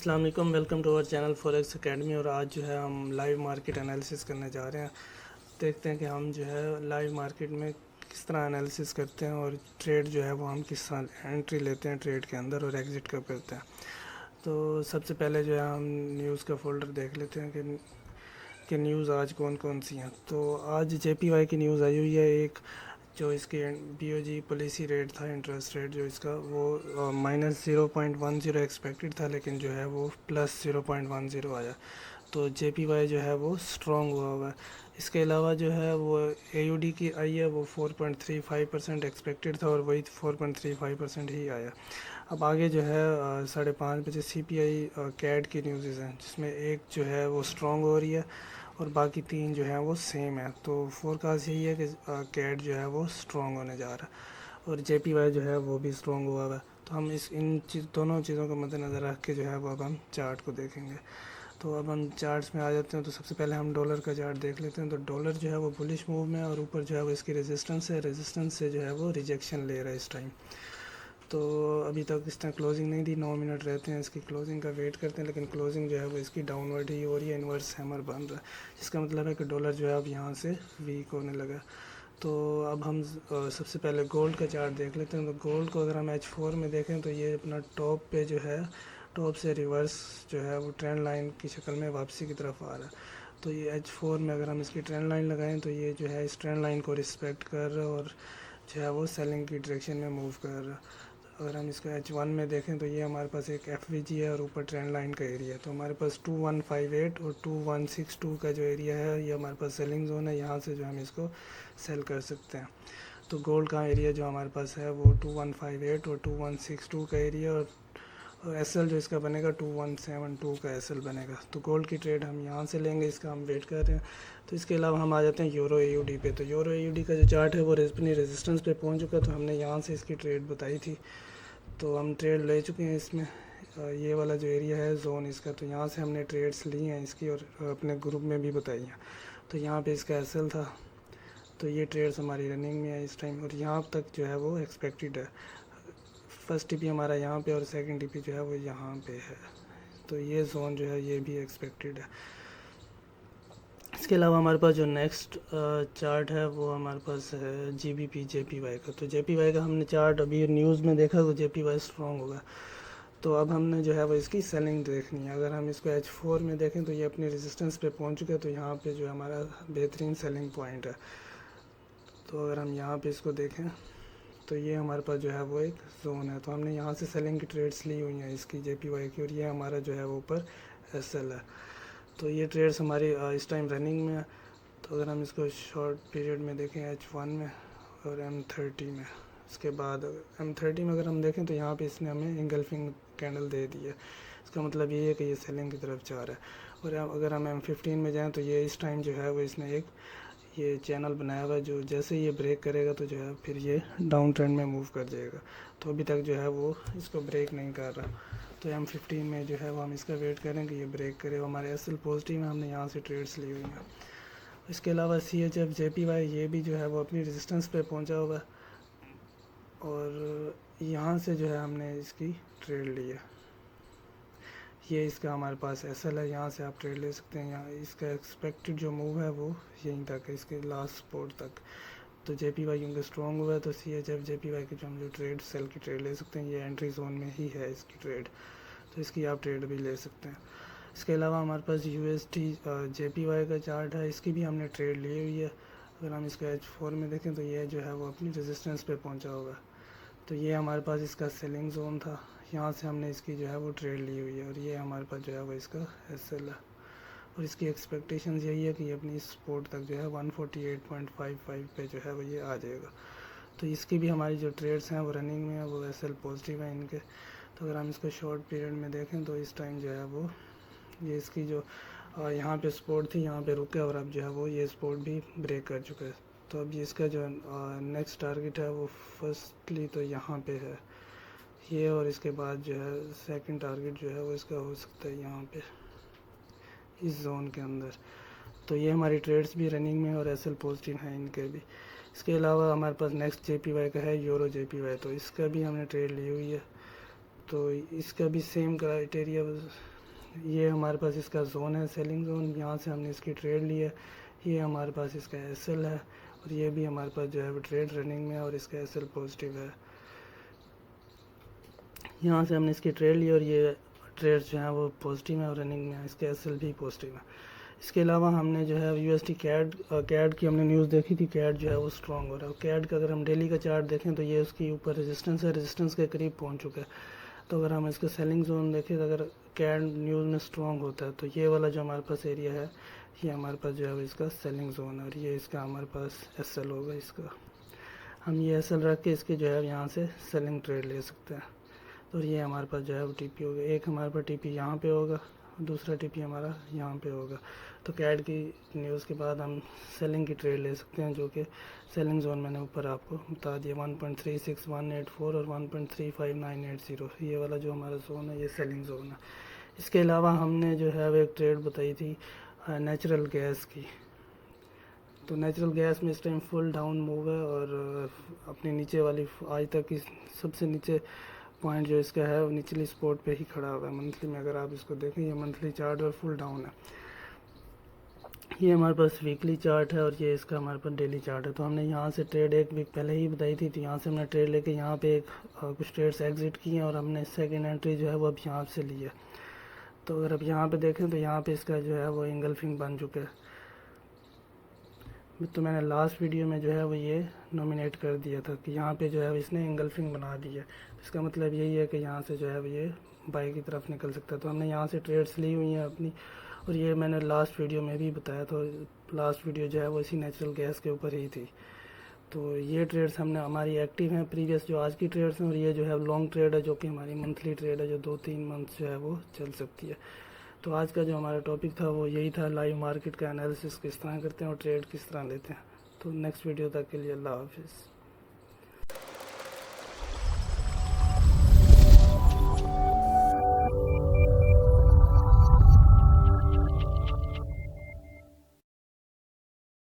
अस्सलाम वालेकुम, welcome to our channel forex academy. और आज जो है हम लाइव मार्केट एनालिसिस करने जा रहे हैं। देखते हैं कि हम जो है लाइव मार्केट में किस तरह एनालिसिस करते हैं और ट्रेड जो है वो हम किस तरह एंट्री लेते हैं ट्रेड के अंदर और एग्ज़िट कब करते हैं। तो सबसे पहले जो है हम न्यूज़ का फोल्डर देख लेते हैं कि न्यूज़ आज कौन कौन सी हैं। तो आज JPY की न्यूज़ आई हुई है। एक जो इसकी BOJ पॉलिसी रेट था, इंटरेस्ट रेट जो इसका वो -0.10 एक्सपेक्टेड था, लेकिन जो है वो +0.10 आया। तो JPY जो है वो स्ट्रॉन्ग हुआ है। इसके अलावा जो है वो AUD की आई है, वो 4.35% एक्सपेक्टेड था और वही 4.35% ही आया। अब आगे जो है 5:30 बजे CPI कैड की न्यूज़ हैं, जिसमें एक जो है वो स्ट्रॉन्ग हो रही है और बाकी तीन जो है वो सेम है। तो फोरकास्ट यही है कि कैड जो है वो स्ट्रॉन्ग होने जा रहा है और JPY जो है वो भी स्ट्रॉन्ग हुआ है। तो हम दोनों चीज़ों को मद्देनज़र रख के जो है वो अब हम चार्ट को देखेंगे। तो अब हम चार्ट्स में आ जाते हैं। तो सबसे पहले हम डॉलर का चार्ट देख लेते हैं। तो डॉलर जो है वो बुलिश मूव में और ऊपर जो है वो इसकी रेजिस्टेंस से जो है वो रिजेक्शन ले रहा है इस टाइम। तो अभी तक इसने क्लोजिंग नहीं दी, 9 मिनट रहते हैं इसकी क्लोजिंग का वेट करते हैं, लेकिन क्लोजिंग जो है वो इसकी डाउनवर्ड ही हो रही है, इन्वर्स हैमर बन रहा है, जिसका मतलब है कि डॉलर जो है अब यहाँ से वीक होने लगा। तो अब हम सबसे पहले गोल्ड का चार्ट देख लेते हैं। तो गोल्ड को अगर हम H4 में देखें तो ये अपना टॉप पे जो है, टॉप से रिवर्स जो है वो ट्रेंड लाइन की शक्ल में वापसी की तरफ आ रहा है। तो ये H4 में अगर हम इसकी ट्रेंड लाइन लगाएं तो ये जो है इस ट्रेंड लाइन को रिस्पेक्ट कर रहा है और जो है वो सेलिंग की डायरेक्शन में मूव कर रहा है। अगर हम इसको H1 में देखें तो ये हमारे पास एक FVG है और ऊपर ट्रेंड लाइन का एरिया है। तो हमारे पास 2158 और 2162 का जो एरिया है ये हमारे पाल सेलिंग जोन है, यहाँ से जो हम इसको सेल कर सकते हैं। तो गोल्ड का एरिया जो हमारे पास है वो 2158 और 2162 का एरिया और SL जो इसका बनेगा 2172 का SL बनेगा। तो गोल्ड की ट्रेड हम यहाँ से लेंगे, इसका हम वेट कर रहे हैं। तो इसके अलावा हम आ जाते हैं यूरो AUD पे। तो यूरो AUD का जो चार्ट है वो अपनी रेजिस्टेंस पे पहुँच चुका है। तो हमने यहाँ से इसकी ट्रेड बताई थी, तो हम ट्रेड ले चुके हैं इसमें। ये वाला जो एरिया है जोन इसका, तो यहाँ से हमने ट्रेड्स ली हैं इसकी और अपने ग्रुप में भी बताई हैं। तो यहाँ पे इसका SL था, तो ये ट्रेड्स हमारी रनिंग में है इस टाइम और यहाँ तक जो है वो एक्सपेक्टेड है। फर्स्ट TP हमारा यहाँ पे और सेकंड TP जो है वो यहाँ पे है। तो ये जोन जो है ये भी एक्सपेक्टेड है। इसके अलावा हमारे पास जो नेक्स्ट चार्ट है वो हमारे पास है GBP JPY का। तो JPY का हमने चार्ट अभी न्यूज़ में देखा तो JPY स्ट्रॉन्ग होगा। तो अब हमने जो है वो इसकी सेलिंग देखनी है। अगर हम इसको H4 में देखें तो ये अपनी रेजिस्टेंस पे पहुंच चुका है। तो यहाँ पे जो हमारा बेहतरीन सेलिंग पॉइंट है। तो अगर हम यहाँ पे इसको देखें तो ये हमारे पास जो है वो एक जोन है। तो हमने यहाँ से सेलिंग की ट्रेड्स ली हुई हैं इसकी JPY की और ये हमारा जो है वो ऊपर SL है। तो ये ट्रेड्स हमारी इस टाइम रनिंग में है। तो अगर हम इसको शॉर्ट पीरियड में देखें H1 में और M30 में, इसके बाद M30 में अगर हम देखें तो यहाँ पे इसने हमें इंगल्फिंग कैंडल दे दी है। इसका मतलब ये है कि ये सेलिंग की तरफ जा रहा है। और अगर हम M15 में जाएं तो ये इस टाइम जो है वो इसने एक ये चैनल बनाया हुआ है, जो जैसे ये ब्रेक करेगा तो जो है फिर ये डाउन ट्रेंड में मूव कर जाएगा। तो अभी तक जो है वो इसको ब्रेक नहीं कर रहा। तो M15 में जो है वो हम इसका वेट करें कि ये ब्रेक करे। हमारे SL पॉजिटिव में हमने यहाँ से ट्रेड्स ली हुई हैं। इसके अलावा CHF JPY ये भी जो है वो अपनी रेजिस्टेंस पे पहुंचा हुआ है और यहाँ से जो है हमने इसकी ट्रेड ली है। ये इसका हमारे पास SL है, यहाँ से आप ट्रेड ले सकते हैं। यहाँ इसका एक्सपेक्टेड जो मूव है वो यहीं तक है, इसके लास्ट सपोर्ट तक। तो JPY क्योंकि स्ट्रॉन्ग हुआ है तो CHF JPY की जो हम जो ट्रेड सेल की ट्रेड ले सकते हैं, ये एंट्री जोन में ही है इसकी ट्रेड, तो इसकी आप ट्रेड भी ले सकते हैं। इसके अलावा हमारे पास USD JPY का चार्ट है, इसकी भी हमने ट्रेड ली हुई है। अगर हम इसको H4 में देखें तो ये जो है वो अपनी रेजिस्टेंस पे पहुंचा हुआ है। तो ये हमारे पास इसका सेलिंग जोन था, यहाँ से हमने इसकी जो है वो ट्रेड ली हुई है और ये हमारे पास जो है वो इसका SL है। और इसकी एक्सपेक्टेशंस यही है कि ये अपनी सपोर्ट तक जो है 148.55 पे जो है वो ये आ जाएगा। तो इसकी भी हमारी जो ट्रेड्स हैं वो रनिंग में है, वो SL पॉजिटिव है इनके। तो अगर हम इसको शॉर्ट पीरियड में देखें तो इस टाइम जो है वो ये इसकी जो यहाँ पे सपोर्ट थी यहाँ पे रुके और अब जो है वो ये सपोर्ट भी ब्रेक कर चुका है। तो अब ये इसका जो नेक्स्ट टारगेट है वो फर्स्टली तो यहाँ पे है ये, और इसके बाद जो है सेकंड टारगेट जो है वो इसका हो सकता है यहाँ पे इस जोन के अंदर। तो ये हमारी ट्रेड्स भी रनिंग में और SL पॉजिटिव हैं इनके भी। इसके अलावा हमारे पास नेक्स्ट JPY का है यूरो JPY। तो इसका भी हमने ट्रेड ली हुई है। तो इसका भी सेम क्राइटेरिया ये हमारे पास इसका जोन है, सेलिंग जोन, यहाँ से हमने इसकी ट्रेड ली है। ये हमारे पास इसका एसएल है और ये भी हमारे पास जो है वो ट्रेड रनिंग में है और इसका एसएल पॉजिटिव है। यहाँ से हमने इसकी ट्रेड ली और ये ट्रेड जो है वो पॉजिटिव है और रनिंग में है, इसके एसएल भी पॉजिटिव है। इसके अलावा हमने जो है यूएसडी कैड की हमने न्यूज़ देखी थी, कैड जो है वो स्ट्रॉन्ग हो रहा है। कैड का अगर हम डेली का चार्ट देखें तो ये उसके ऊपर रेजिस्टेंस है, रेजिस्टेंस के करीब पहुंच चुका है। तो अगर हम इसका सेलिंग जोन देखें तो अगर कैड न्यूज़ में स्ट्रॉन्ग होता है तो ये वाला जो हमारे पास एरिया है ये हमारे पास जो है वो इसका सेलिंग जोन है और ये इसका हमारे पास एसएल होगा। इसका हम ये एसएल रख के इसके जो है यहाँ से सेलिंग ट्रेड ले सकते हैं। तो ये हमारे पास जो है वो टीपी होगा, एक हमारे पास टीपी यहाँ पे होगा, दूसरा टीपी हमारा यहाँ पे होगा। तो कैड की न्यूज़ के बाद हम सेलिंग की ट्रेड ले सकते हैं, जो कि सेलिंग जोन मैंने ऊपर आपको बता दिया 1.36184 और 1.35980, ये वाला जो हमारा जोन है ये सेलिंग जोन है। इसके अलावा हमने जो है वो एक ट्रेड बताई थी नेचुरल गैस की। तो नेचुरल गैस में इस टाइम फुल डाउन मूव है और अपनी नीचे वाली आज तक की सबसे नीचे पॉइंट जो इसका है वो निचली स्पॉट पे ही खड़ा हुआ है। मंथली में अगर आप इसको देखें ये मंथली चार्ट और फुल डाउन है। ये हमारे पास वीकली चार्ट है और ये इसका हमारे पास डेली चार्ट है। तो हमने यहाँ से ट्रेड एक वीक पहले ही बताई थी, तो यहाँ से हमने ट्रेड लेके यहाँ पे कुछ ट्रेड्स एग्जिट किए हैं और हमने सेकेंड एंट्री जो है वो अब यहाँ से ली है। तो अगर अब यहाँ पे देखें तो यहाँ पे इसका जो है वो इंगल्फिंग बन चुका है। तो मैंने लास्ट वीडियो में जो है वो ये नॉमिनेट कर दिया था कि यहाँ पे जो है इसने इंगल्फिंग बना दी है। इसका मतलब यही है कि यहाँ से जो है वो ये बाई की तरफ निकल सकता है। तो हमने यहाँ से ट्रेड्स ली हुई हैं अपनी और ये मैंने लास्ट वीडियो में भी बताया था। लास्ट वीडियो जो है वो इसी नेचुरल गैस के ऊपर ही थी। तो ये ट्रेड्स हमने हमारी एक्टिव हैं प्रीवियस जो आज की ट्रेड्स हैं, और ये जो है लॉन्ग ट्रेड है जो कि हमारी मंथली ट्रेड है जो 2-3 मंथ जो है वो चल सकती है। तो आज का जो हमारा टॉपिक था वो यही था, लाइव मार्केट का एनालिसिस किस तरह करते हैं और ट्रेड किस तरह लेते हैं। तो नेक्स्ट वीडियो तक के लिए अल्लाह हाफिज़।